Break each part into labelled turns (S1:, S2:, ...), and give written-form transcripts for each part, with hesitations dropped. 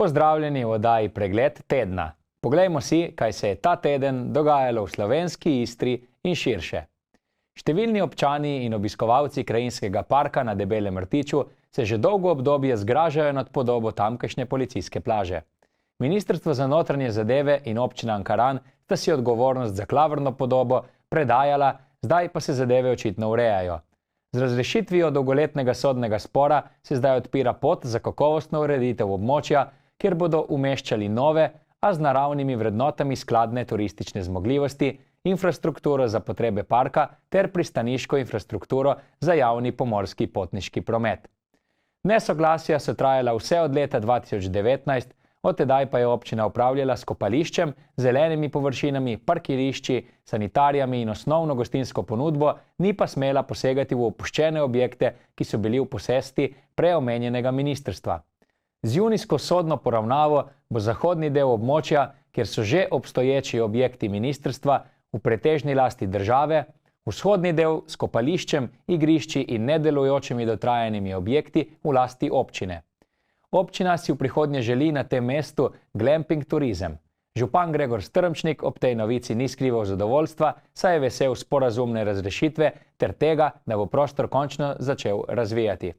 S1: Pozdravljeni v oddaji Pregled tedna. Poglejmo si, kaj se je ta teden dogajalo v slovenski Istri in širše. Številni občani in obiskovalci krajinskega parka na Debelem Rtiču se že dolgo obdobje zgražajo nad podobo tamkajšnje policijske plaže. Ministrstvo za notranje zadeve in občina Ankaran sta si odgovornost za klavrno podobo predajala, zdaj pa se zadeve očitno urejajo. Z razrešitvijo dolgoletnega sodnega spora se zdaj odpira pot za kakovostno ureditev območja, kjer bodo umeščali nove, a z naravnimi vrednotami skladne turistične zmogljivosti, infrastrukturo za potrebe parka ter pristaniško infrastrukturo za javni pomorski potniški promet. Nesoglasja so trajala vse od leta 2019, od tedaj pa je občina upravljala s kopališčem, zelenimi površinami, parkirišči, sanitarijami in osnovno gostinsko ponudbo, ni pa smela posegati v opuščene objekte, ki so bili v posesti preomenjenega ministrstva. Z junijsko sodno poravnavo bo zahodni del območja, kjer so že obstoječi objekti ministrstva, v pretežni lasti države, vzhodni del s kopališčem, igrišči in nedelujočimi dotrajanimi objekti v lasti občine. Občina si v prihodnje želi na tem mestu glamping turizem. Župan Gregor Strmčnik ob tej novici ni skrival zadovoljstva, saj je vesel sporazumne razrešitve ter tega, da bo prostor končno začel razvijati.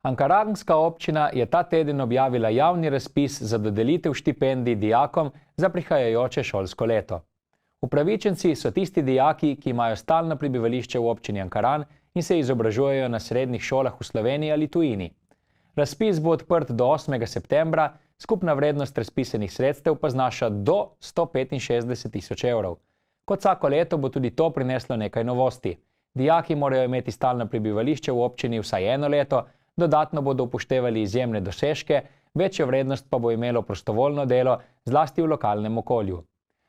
S1: Ankaranska občina je ta teden objavila javni razpis za dodelitev štipendij dijakom za prihajajoče šolsko leto. Upravičenci so tisti dijaki, ki imajo stalno prebivališče v občini Ankaran in se izobražujejo na srednjih šolah v Sloveniji ali tujini. Razpis bo odprt do 8. septembra, skupna vrednost razpisanih sredstev pa znaša do 165 tisoč evrov. Kot vsako leto bo tudi to prineslo nekaj novosti. Dijaki morajo imeti stalno prebivališče v občini vsaj eno leto, dodatno bodo upoštevali izjemne dosežke, večjo vrednost pa bo imelo prostovoljno delo, zlasti v lokalnem okolju.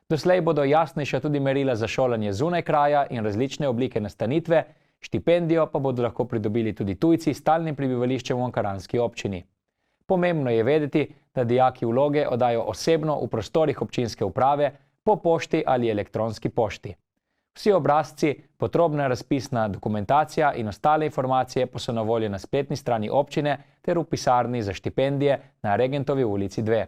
S1: Doslej bodo jasnejša tudi merila za šolanje zunaj kraja in različne oblike nastanitve, štipendijo pa bodo lahko pridobili tudi tujci s stalnim prebivališčem v ankaranski občini. Pomembno je vedeti, da dijaki vloge oddajo osebno v prostorih občinske uprave, po pošti ali elektronski pošti. Vsi obrazci, podrobna razpisna dokumentacija in ostale informacije pa so na voljo na spletni strani občine ter v pisarni za štipendije na Regentovi ulici 2.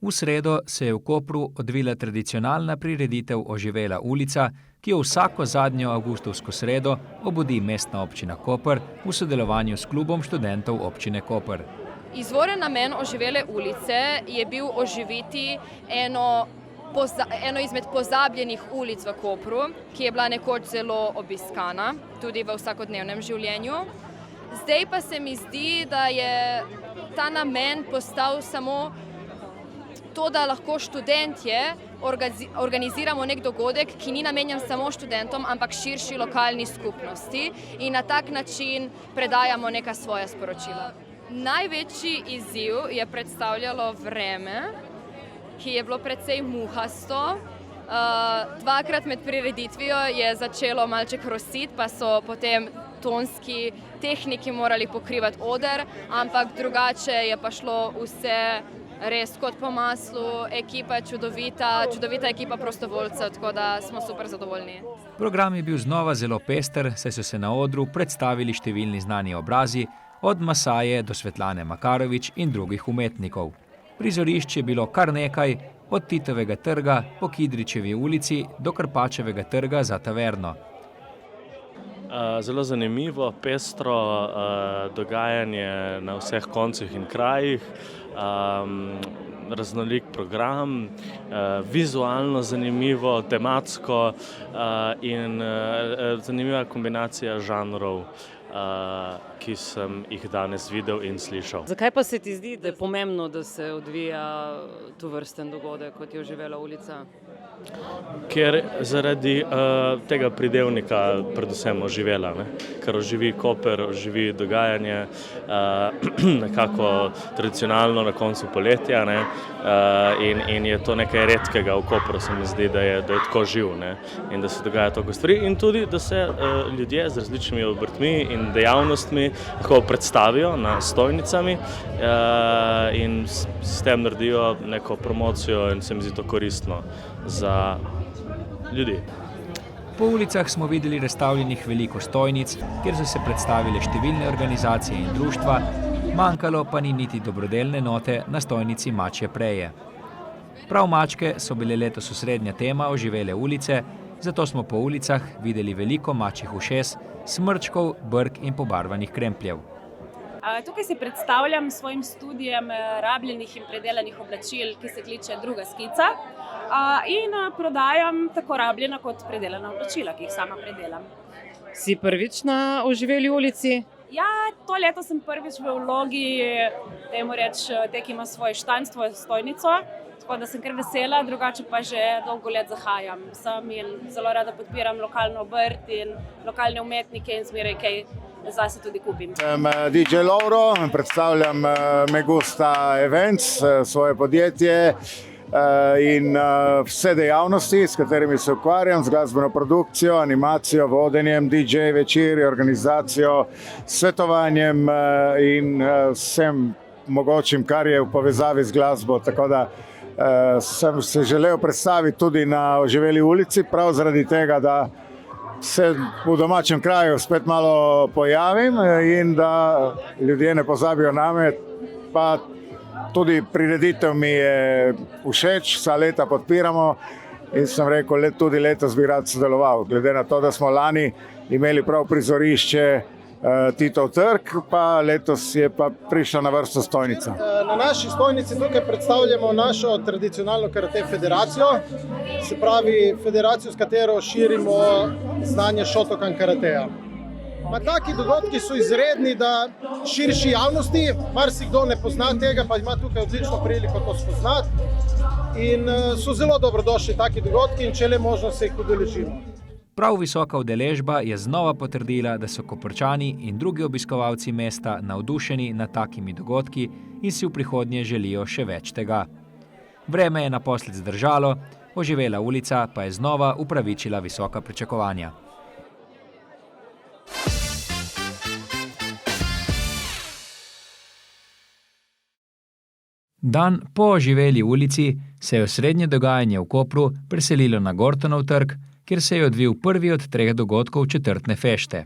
S2: V sredo se je v Kopru odvila tradicionalna prireditev Oživela ulica, ki jo vsako zadnjo avgustovsko sredo obudi mestna občina Koper v sodelovanju s klubom študentov občine Koper.
S3: Izvoren namen Oživele ulice je bil oživiti eno izmed pozabljenih ulic v Kopru, ki je bila nekoč zelo obiskana, tudi v vsakodnevnem življenju. Zdaj pa se mi zdi, da je ta namen postal samo to, da lahko študentje organiziramo nek dogodek, ki ni namenjen samo študentom, ampak širši lokalni skupnosti in na tak način predajamo neka svoja sporočila. Največji izziv je predstavljalo vreme, ki je bilo precej muhasto. Dvakrat med prireditvijo je začelo malček rositi, pa so potem tonski tehniki morali pokrivati oder, ampak drugače je pa šlo vse res kot po maslu, ekipa je čudovita ekipa prostovoljcev, tako da smo super zadovoljni.
S2: Program je bil znova zelo pester, saj so se na odru predstavili številni znani obrazi, od Masaje do Svetlane Makarovič in drugih umetnikov. Prizorišč je bilo kar nekaj, od Titovega trga po Kidričevi ulici do Krpačevega trga za taverno.
S4: Zelo zanimivo, pestro dogajanje na vseh koncih in krajih, raznolik program, vizualno zanimivo, tematsko in zanimiva kombinacija žanrov, ki sem jih danes videl in slišal.
S5: Zakaj pa se ti zdi, da je pomembno, da se odvija tovrsten dogodek, kot je Oživela ulica?
S4: Ker zaradi tega pridevnika predvsem oživela, ker oživi Koper, oživi dogajanje, nekako tradicionalno na koncu poletja, in je to nekaj redkega v Kopru, se mi zdi, da je tako živ, in da se dogaja toliko stvari in tudi, da se ljudje z različnimi obrtmi in dejavnostmi lahko predstavijo na stojnicami in s tem naredijo neko promocijo in se mi zdi to koristno za ljudi.
S2: Po ulicah smo videli razstavljenih veliko stojnic, kjer so se predstavile številne organizacije in društva, manjkalo pa ni niti dobrodelne note na stojnici Mačje preje. Prav mačke so bile letos osrednja tema oživele ulice, zato smo po ulicah videli veliko mačjih ušes, smrčkov, brk in pobarvanih krempljev.
S6: Tukaj se predstavljam s svojim studijem rabljenih in predelanih oblačil, ki se kliče Druga skica, in prodajam tako rabljena kot predelana oblačila, ki jih sama predelam.
S5: Si prvič na oživeli ulici?
S6: Ja, to leto sem prvič v vlogi, dajmo reči, te, ki ima svoje štand, svojo stojnico, tako da sem kar vesela, drugače pa že dolgo let zahajam sem in zelo rada podpiram lokalno obrt in lokalne umetnike in zmeraj kaj zase tudi kupim.
S7: Sem DJ Lovro, predstavljam Megusta Events, svoje podjetje in vse dejavnosti, s katerimi se ukvarjam, z glasbeno produkcijo, animacijo, vodenjem, DJ večeri, organizacijo, svetovanjem in vsem mogočim, kar je v povezavi z glasbo. Tako da sem se želel predstaviti tudi na oživeli ulici, prav zaradi tega, da se v domačem kraju spet malo pojavim in da ljudje ne pozabijo name, pa tudi prireditev mi je všeč, vsa leta podpiramo in sem rekel, tudi letos bi rad sodeloval, glede na to, da smo lani imeli prav prizorišče Titov trg, pa letos je pa prišla na vrsto stojnica.
S8: Na naši stojnici tukaj predstavljamo našo tradicionalno karate federacijo, se pravi federacijo, s katero širimo znanje Shotokan karateja. Taki dogodki so izredni, da širši javnosti, marsikdo ne pozna tega, pa ima tukaj odlično priliko to spoznati in so zelo dobrodošli taki dogodki in če le možno se jih udeležimo.
S2: Prav visoka udeležba je znova potrdila, da so Koprčani in drugi obiskovalci mesta navdušeni nad takimi dogodki in si v prihodnje želijo še več tega. Vreme je naposled zdržalo, oživela ulica pa je znova upravičila visoka pričakovanja. Dan po oživeli ulici se je osrednje dogajanje v Kopru preselilo na Gortonov trg, kjer se je odvil prvi od 3 dogodkov četrtne fešte.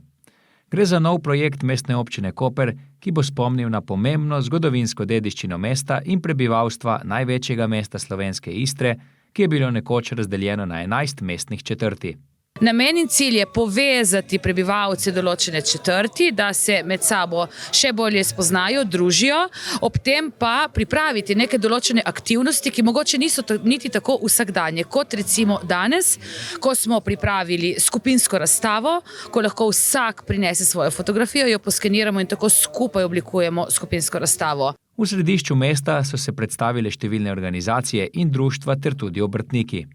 S2: Gre za nov projekt mestne občine Koper, ki bo spomnil na pomembno zgodovinsko dediščino mesta in prebivalstva največjega mesta slovenske Istre, ki je bilo nekoč razdeljeno na 11 mestnih četrti.
S9: Namen in cilj je povezati prebivalce določene četrti, da se med sabo še bolje spoznajo, družijo, ob tem pa pripraviti neke določene aktivnosti, ki mogoče niso niti tako vsakdanje, kot recimo danes, ko smo pripravili skupinsko razstavo, ko lahko vsak prinese svojo fotografijo, jo poskeniramo in tako skupaj oblikujemo skupinsko razstavo.
S2: V središču mesta so se predstavile številne organizacije in društva ter tudi obrtniki.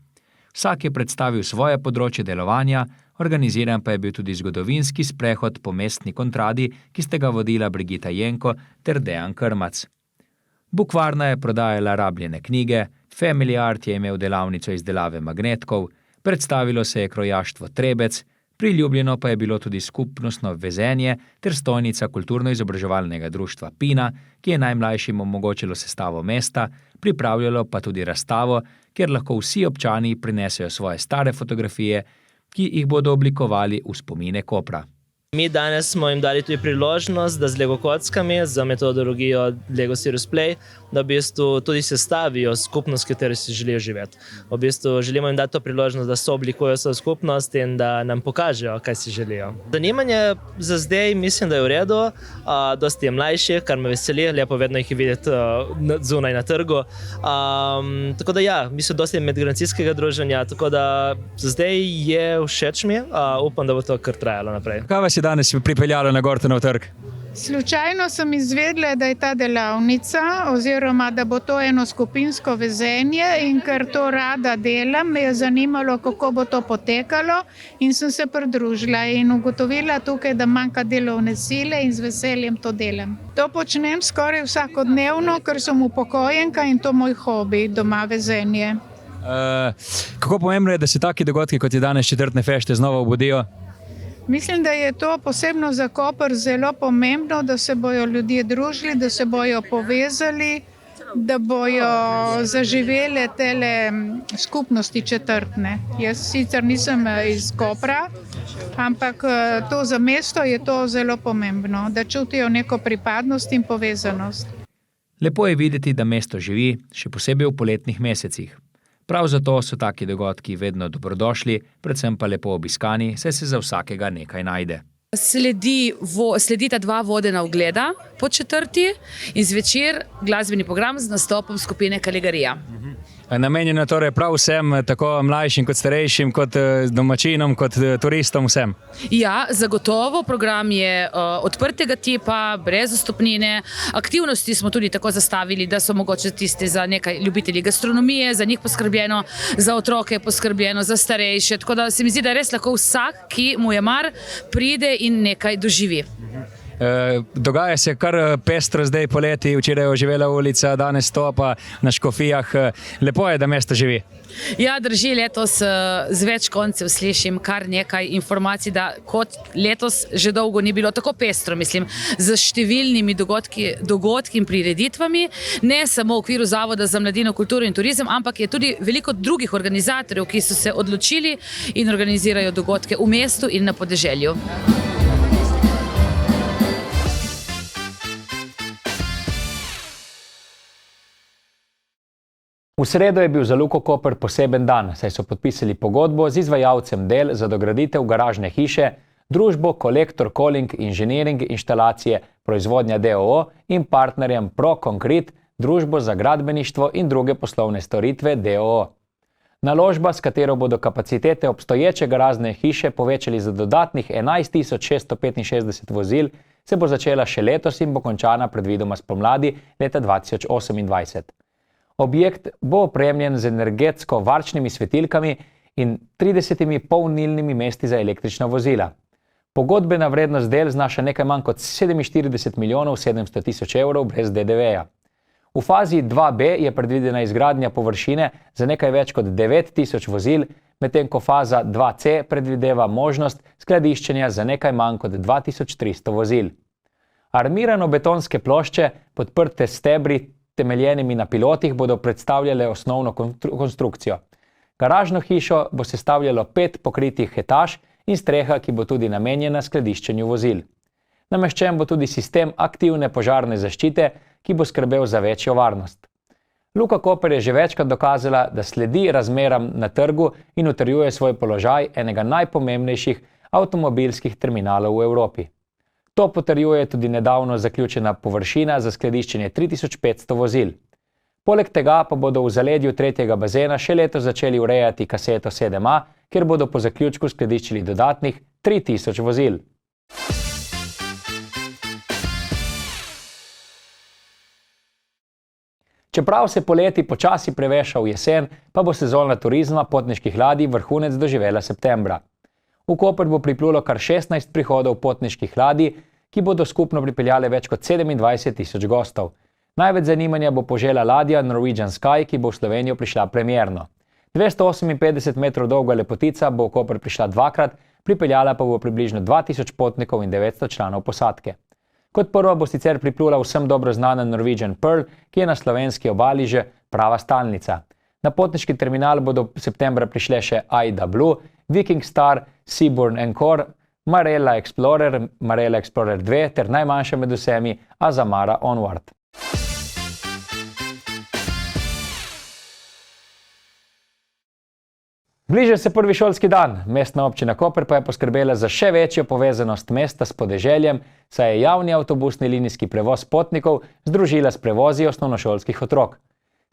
S2: Vsak je predstavil svoje področje delovanja, organiziran pa je bil tudi zgodovinski sprehod po mestni kontradi, ki sta ga vodila Brigita Jenko ter Dejan Krmac. Bukvarna je prodajala rabljene knjige, Family Art je imel delavnico izdelave magnetkov, predstavilo se je krojaštvo Trebec, priljubljeno pa je bilo tudi skupnostno vezenje ter stojnica kulturno-izobraževalnega društva Pina, ki je najmlajšim omogočilo sestavo mesta, pripravljalo pa tudi razstavo, kjer lahko vsi občani prinesejo svoje stare fotografije, ki jih bodo oblikovali v spomine Kopra.
S10: Mi danes smo jim dali tudi priložnost, da z Lego kockami, z metodologijo Lego Serious Play, da v bistvu tudi sestavijo skupnost, v kateri si želijo živeti. V bistvu želimo jim dati to priložnost, da sooblikujejo svojo skupnost in da nam pokažejo, kaj si želijo. Zanimanje za zdaj mislim, da je v redu, dosti je mlajših, kar me veseli, lepo vedno jih videti zunaj na trgu. Tako da ja, mi so dosti medgeneracijskega druženja, tako da za zdaj je všeč mi, upam, da bo to kar trajalo naprej.
S2: Kaj vas je danes pripeljalo na Gortonov trg?
S11: Slučajno sem izvedela, da je ta delavnica oziroma da bo to eno skupinsko vezenje in ker to rada delam, me je zanimalo, kako bo to potekalo in sem se pridružila in ugotovila tukaj, da manjka delovne sile in z veseljem to delam. To počnem skoraj vsakodnevno, ker sem upokojenka in to moj hobi, doma vezenje.
S2: Kako pomembno je, da se taki dogodki, kot je danes četrtne fešte, znova obudijo?
S11: Mislim, da je to posebno za Koper zelo pomembno, da se bojo ljudje družili, da se bojo povezali da bojo zaživele tele skupnosti četrtne. Jaz sicer nisem iz Kopra, ampak to za mesto je to zelo pomembno, da čutijo neko pripadnost in povezanost.
S2: Lepo je videti, da mesto živi, še posebej v poletnih mesecih. Prav zato so taki dogodki vedno dobrodošli, predvsem pa lepo obiskani, saj se za vsakega nekaj najde.
S9: Sledita 2 vodena ogleda po četrti in zvečer glasbeni program z nastopom skupine Kaligarija.
S1: Namenjeno torej prav vsem, tako mlajšim kot starejšim, kot domačinom, kot turistom, vsem.
S9: Ja, zagotovo. Program je odprtega tipa, brez vstopnine. Aktivnosti smo tudi tako zastavili, da so mogoče tisti za nekaj ljubitelji gastronomije, za njih poskrbljeno, za otroke poskrbljeno, za starejše. Tako da se mi zdi, da res lahko vsak, ki mu je mar, pride in nekaj doživi.
S1: Dogaja se kar pestro zdaj poleti, včeraj je oživela ulica, danes stopa na Škofijah. Lepo je, da mesto živi.
S9: Ja, drži, letos z več koncev slišim kar nekaj informacij, da kot letos že dolgo ni bilo tako pestro, mislim, z številnimi dogodki in prireditvami, ne samo v okviru Zavoda za mladino, kulturo in turizem, ampak je tudi veliko drugih organizatorjev, ki so se odločili in organizirajo dogodke v mestu in na podeželju.
S1: V sredo je bil za Luko Koper poseben dan, saj so podpisali pogodbo z izvajalcem del za dograditev garažne hiše, družbo Kolektor Calling Inženiring inštalacije proizvodnja d.o.o. in partnerjem Pro Concrete, družbo za gradbeništvo in druge poslovne storitve d.o.o. Naložba, s katero bodo kapacitete obstoječe garažne hiše povečali za dodatnih 11.665 vozil, se bo začela še letos in bo končana predvidoma spomladi leta 2028. Objekt bo opremljen z energetsko varčnimi svetilkami in 30 polnilnimi mesti za električna vozila. Pogodbena vrednost del znaša nekaj manj kot 47 milijonov 700 tisoč evrov brez DDV-ja. V fazi 2B je predvidena izgradnja površine za nekaj več kot 9000 vozil, medtem ko faza 2C predvideva možnost skladiščenja za nekaj manj kot 2300 vozil. Armirano-betonske plošče, podprte stebri, temeljenimi na pilotih, bodo predstavljale osnovno konstrukcijo. Garažno hišo bo sestavljalo 5 pokritih etaž in streha, ki bo tudi namenjena skladiščenju vozil. Nameščen bo tudi sistem aktivne požarne zaščite, ki bo skrbel za večjo varnost. Luka Koper je že večkrat dokazala, da sledi razmeram na trgu in utrjuje svoj položaj enega najpomembnejših avtomobilskih terminalov v Evropi. To potrjuje tudi nedavno zaključena površina za skladiščenje 3500 vozil. Poleg tega pa bodo v zaledju tretjega bazena še letos začeli urejati kaseto 7A, kjer bodo po zaključku skladiščili dodatnih 3000 vozil. Čeprav se poleti počasi preveša v jesen, pa bo sezona turizma potniških ladij vrhunec doživela septembra. V Koper bo priplulo kar 16 prihodov potniških ladij, ki bodo skupno pripeljale več kot 27 tisoč gostov. Največ zanimanja bo požela ladja Norwegian Sky, ki bo v Slovenijo prišla premierno. 258 metrov dolga lepotica bo v Koper prišla dvakrat, pripeljala pa bo približno 2000 potnikov in 900 članov posadke. Kot prva bo sicer priplula vsem dobro znana Norwegian Pearl, ki je na slovenski obali že prava stalnica. Na potniški terminal bodo septembra prišle še Aida Blue, Viking Star, Seabourn Encore, Marella Explorer 2 ter najmanjša med vsemi Azamara Onward. Bliža se prvi šolski dan. Mestna občina Koper pa je poskrbela za še večjo povezanost mesta s podeželjem, saj je javni avtobusni linijski prevoz potnikov združila s prevozi osnovnošolskih otrok.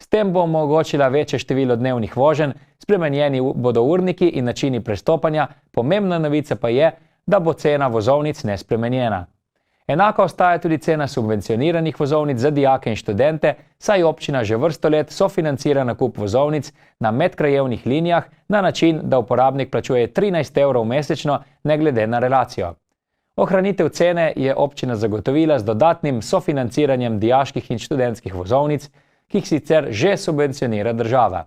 S1: S tem bo omogočila večje število dnevnih voženj, spremenjeni bodo urniki in načini prestopanja, pomembna novica pa je, da bo cena vozovnic nespremenjena. Enaka ostaja tudi cena subvencioniranih vozovnic za dijake in študente, saj občina že vrsto let sofinancira nakup vozovnic na medkrajevnih linijah na način, da uporabnik plačuje 13 evrov mesečno, ne glede na relacijo. Ohranitev cene je občina zagotovila z dodatnim sofinanciranjem dijaških in študentskih vozovnic, ki jih sicer že subvencionira država.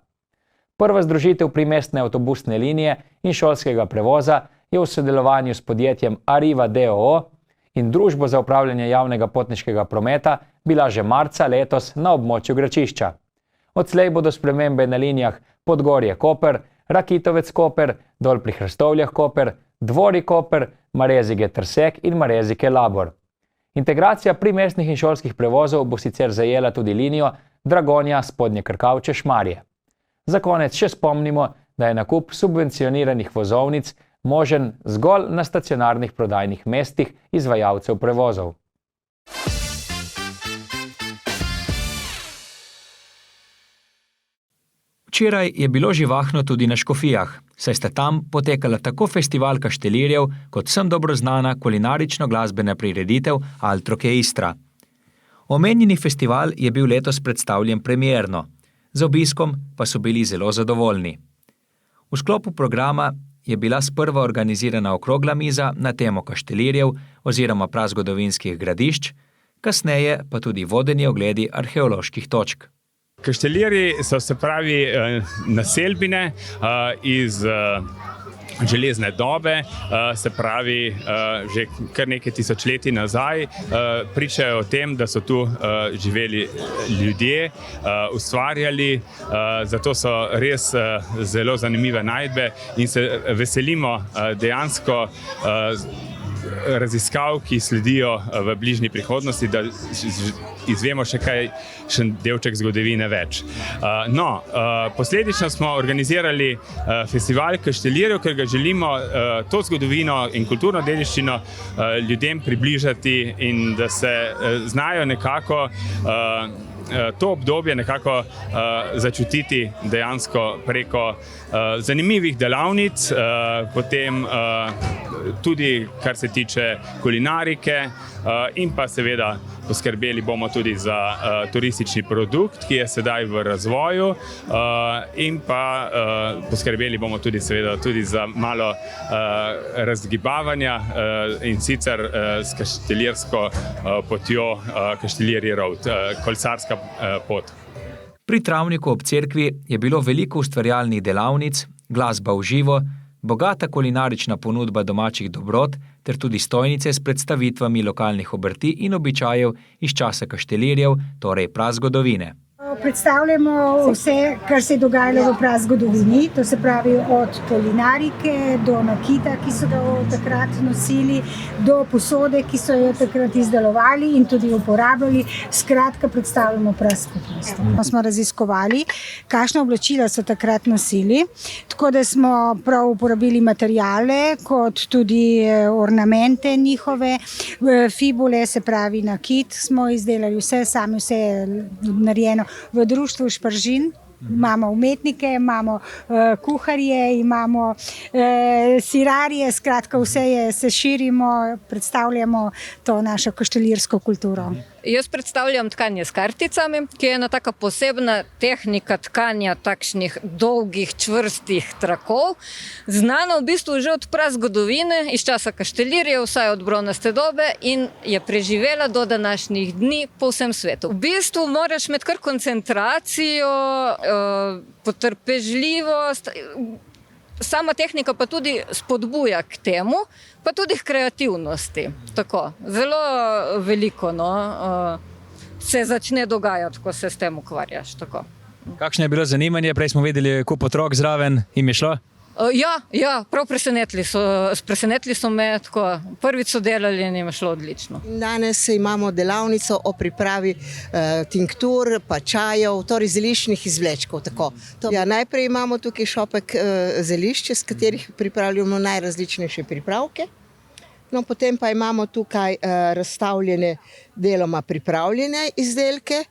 S1: Prva združitev primestne avtobusne linije in šolskega prevoza je v sodelovanju s podjetjem Arriva d.o.o. in družbo za upravljanje javnega potniškega prometa bila že marca letos na območju Gračišča. Odslej bodo spremembe na linijah Podgorje-Koper, Rakitovec-Koper, Dol pri Hrastovljah-Koper, Dvori-Koper, Marezige-Trsek in Marezige-Labor. Integracija primestnih in šolskih prevozov bo sicer zajela tudi linijo Dragonja-Spodnje Krkavče-Šmarje. Za konec še spomnimo, da je nakup subvencioniranih vozovnic možen zgolj na stacionarnih prodajnih mestih izvajalcev prevozov.
S2: Včeraj je bilo živahno tudi na Škofijah, saj sta tam potekala tako festival kaštelirjev kot vsem dobro znana kulinarično-glasbena prireditev Altroke Istra. Omenjeni festival je bil letos predstavljen premierno, z obiskom pa so bili zelo zadovoljni. V sklopu programa je bila sprva organizirana okrogla miza na temo kaštelirjev oziroma prazgodovinskih gradišč, kasneje pa tudi vodeni ogledi arheoloških točk.
S12: Kaštelirji so se pravi naselbine iz železne dobe, se pravi že kar nekaj tisočletij nazaj, pričajo o tem, da so tu živeli ljudje, ustvarjali, zato so res zelo zanimive najdbe in se veselimo dejansko raziskav, ki sledijo v bližnji prihodnosti, da izvemo še delček zgodovine več. Posledično smo organizirali festival kaštelirjev, ker ga želimo to zgodovino in kulturno dediščino ljudem približati in da se znajo nekako to obdobje nekako začutiti dejansko preko zanimivih delavnic, potem tudi kar se tiče kulinarike in pa seveda poskrbeli bomo tudi za turistični produkt, ki je sedaj v razvoju in pa poskrbeli bomo tudi seveda tudi za malo razgibavanja in sicer s kaštelirsko potjo Kaštelirji Road, kolesarska pot.
S2: Pri travniku ob cerkvi je bilo veliko ustvarjalnih delavnic, glasba v živo, bogata kulinarična ponudba domačih dobrot ter tudi stojnice s predstavitvami lokalnih obrti in običajev iz časa kaštelirjev, torej prazgodovine.
S13: Predstavljamo vse, kar se je dogajalo v prazgodovini, to se pravi od kulinarike do nakita, ki so ga takrat nosili, do posode, ki so jo takrat izdelovali in tudi uporabljali. Skratka, predstavljamo prazskupnost. Smo raziskovali, kakšna oblačila so takrat nosili, tako da smo prav uporabili materijale, kot tudi ornamente njihove, fibule, se pravi nakit, smo izdelali vse, sami vse narejeno v društvu Špržin. Imamo umetnike, imamo kuharje, imamo sirarje, skratka vse se širimo, predstavljamo to našo kaštelirsko kulturo.
S14: Jaz predstavljam tkanje s karticami, ki je ena taka posebna tehnika tkanja takšnih dolgih, čvrstih trakov, znana v bistvu že od prazgodovine, iz časa kaštelirjev, vsaj od bronaste dobe in je preživela do današnjih dni po vsem svetu. V bistvu moraš imeti kar koncentracijo, potrpežljivost, sama tehnika pa tudi spodbuja k temu, pa tudi k kreativnosti. Tako, zelo veliko se začne dogajati, ko se s tem ukvarjaš. Tako.
S2: Kakšno je bilo zanimanje? Prej smo videli kup otrok zraven, jim je šlo?
S14: Ja, prav presenetili so me, tako, prvič so delali in jim je šlo odlično.
S15: Danes imamo delavnico o pripravi tinktur, pa čajev, torej zeliščnih izvlečkov. Najprej imamo tukaj šopek zelišče, s katerih pripravljamo najrazličnejše pripravke. Potem pa imamo tukaj razstavljene, deloma pripravljene izdelke,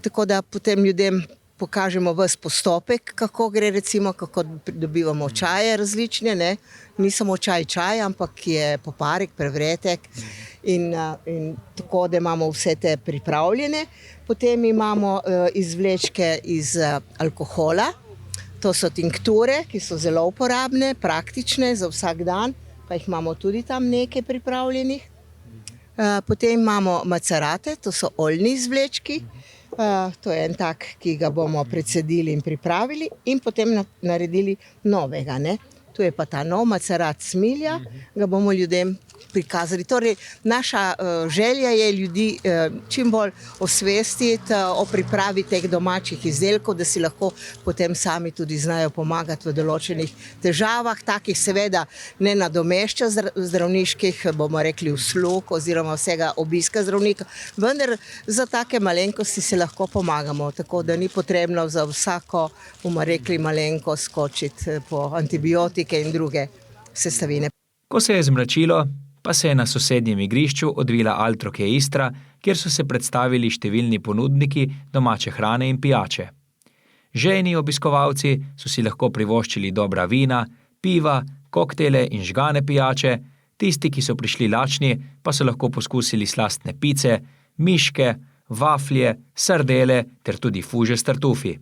S15: tako da potem ljudem pokažemo ves postopek, kako gre, recimo, kako dobivamo čaje različne, ne? Ni samo čaj, ampak je poparek, prevretek in tako, da imamo vse te pripravljene. Potem imamo izvlečke iz alkohola, to so tinkture, ki so zelo uporabne, praktične za vsak dan, pa jih imamo tudi tam nekaj pripravljenih. Potem imamo macerate, to so oljni izvlečki. To je en tak, ki ga bomo precedili in pripravili in potem naredili novega. Tu je pa ta nov macerat smilja, ga bomo ljudem prikazali. Torej, naša želja je ljudi čim bolj osvestiti o pripravi teh domačih izdelkov, da si lahko potem sami tudi znajo pomagati v določenih težavah. Takih seveda ne nadomešča zdravniških, bomo rekli, uslug oziroma vsega obiska zdravnika, vendar za take malenkosti se lahko pomagamo, tako da ni potrebno za vsako, bomo rekli, malenkost skočiti po antibiotike in druge sestavine.
S2: Ko se je zmračilo, pa se je na sosednjem igrišču odvila Altroke Istra, kjer so se predstavili številni ponudniki domače hrane in pijače. Žejni obiskovalci so si lahko privoščili dobra vina, piva, koktejle in žgane pijače, tisti, ki so prišli lačni, pa so lahko poskusili slastne pice, miške, vaflje, sardele ter tudi fuže s tartufi.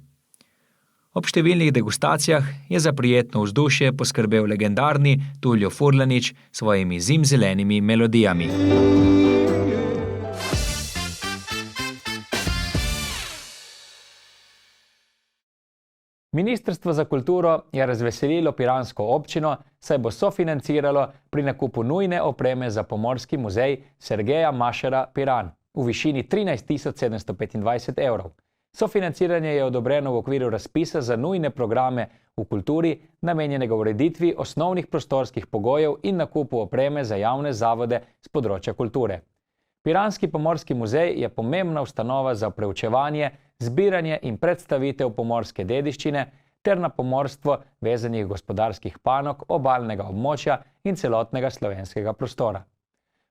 S2: Ob številnih degustacijah je za prijetno vzdušje poskrbel legendarni Tulio Furlanič s svojimi zimzelenimi melodijami.
S1: Ministrstvo za kulturo je razveselilo piransko občino, saj bo sofinanciralo pri nakupu nujne opreme za Pomorski muzej Sergeja Mašera Piran v višini 13 725 evrov. Sofinanciranje je odobreno v okviru razpisa za nujne programe v kulturi, namenjenega ureditvi osnovnih prostorskih pogojev in nakupu opreme za javne zavode z področja kulture. Piranski pomorski muzej je pomembna ustanova za preučevanje, zbiranje in predstavitev pomorske dediščine ter na pomorstvo vezanih gospodarskih panog, obalnega območja in celotnega slovenskega prostora.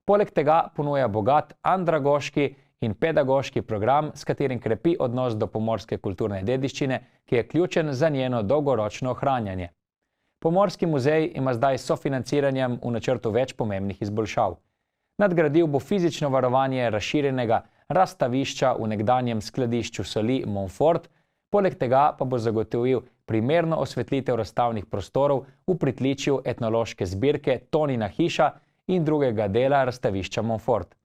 S1: Poleg tega ponuja bogat andragoški in pedagoški program, s katerim krepi odnos do pomorske kulturne dediščine, ki je ključen za njeno dolgoročno ohranjanje. Pomorski muzej ima zdaj s sofinanciranjem v načrtu več pomembnih izboljšav. Nadgradil bo fizično varovanje razširjenega razstavišča v nekdanjem skladišču soli Montfort, poleg tega pa bo zagotovil primerno osvetlitev razstavnih prostorov v pritličju etnološke zbirke Tonina hiša in drugega dela razstavišča Montfort.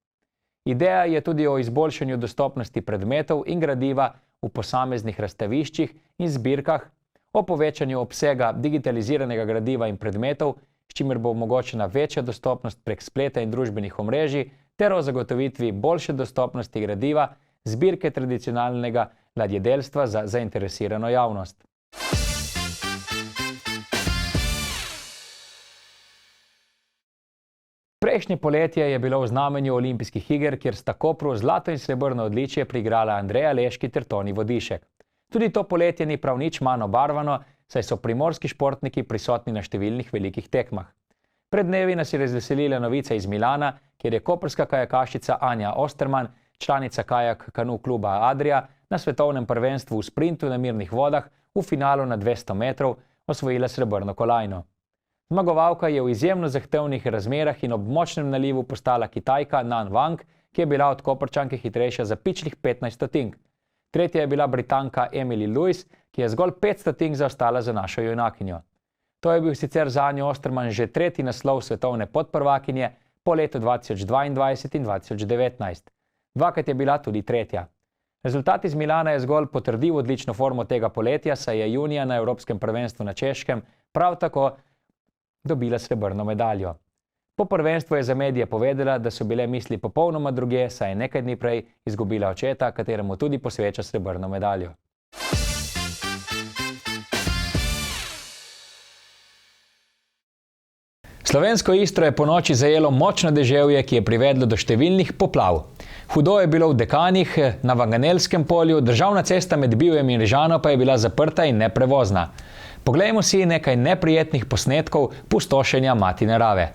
S1: Ideja je tudi o izboljšanju dostopnosti predmetov in gradiva v posameznih razstaviščih in zbirkah, o povečanju obsega digitaliziranega gradiva in predmetov, s čimer bo omogočena večja dostopnost prek spleta in družbenih omrežij, ter o zagotovitvi boljše dostopnosti gradiva zbirke tradicionalnega ladjedelstva za zainteresirano javnost. Prejšnje poletje je bilo v znamenju olimpijskih iger, kjer sta Kopru zlato in srebrno odličje priigrala Andreja Leški ter Toni Vodišek. Tudi to poletje ni prav nič manj obarvano, saj so primorski športniki prisotni na številnih velikih tekmah. Pred dnevi nas je razveselila novica iz Milana, kjer je koprska kajakašica Anja Osterman, članica kajak kanu kluba Adria, na svetovnem prvenstvu v sprintu na mirnih vodah v finalu na 200 metrov osvojila srebrno kolajno. Zmagovalka je v izjemno zahtevnih razmerah in ob močnem nalivu postala Kitajka Nan Wang, ki je bila od Koprčanke hitrejša za pičlih 15 stotink. Tretja je bila Britanka Emily Lewis, ki je zgolj 5 stotink zaostala za našo junakinjo. To je bil sicer za Anjo Osterman že tretji naslov svetovne podprvakinje po letu 2022 in 2019. Dvakrat je bila tudi tretja. Rezultat iz Milana je zgolj potrdil odlično formo tega poletja, saj je junija na Evropskem prvenstvu na Češkem prav tako dobila srebrno medaljo. Po prvenstvu je za medije povedala, da so bile misli popolnoma druge, saj je nekaj dni prej izgubila očeta, kateremu tudi posveča srebrno medaljo. Slovensko Istro je ponoči zajelo močno deževje, ki je privedlo do številnih poplav. Hudo je bilo v Dekanih, na Vanganelskem polju, državna cesta med Bivujem in Rižano pa je bila zaprta in neprevozna. Poglejmo si nekaj neprijetnih posnetkov pustošenja mati narave.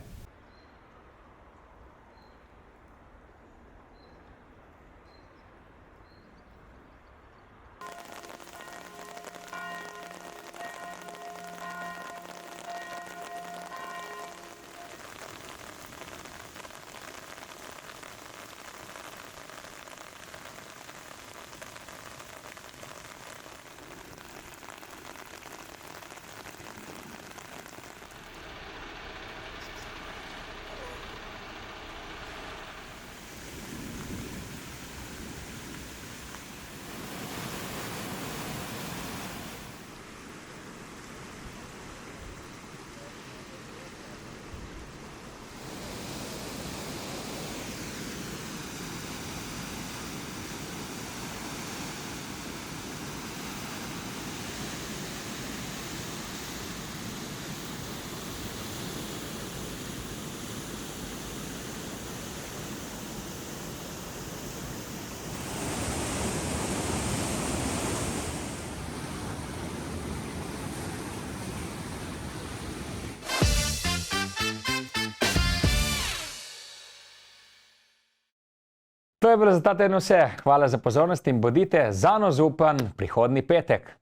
S1: To je bilo za ta teden vse. Hvala za pozornost in bodite zanozupan prihodnji petek.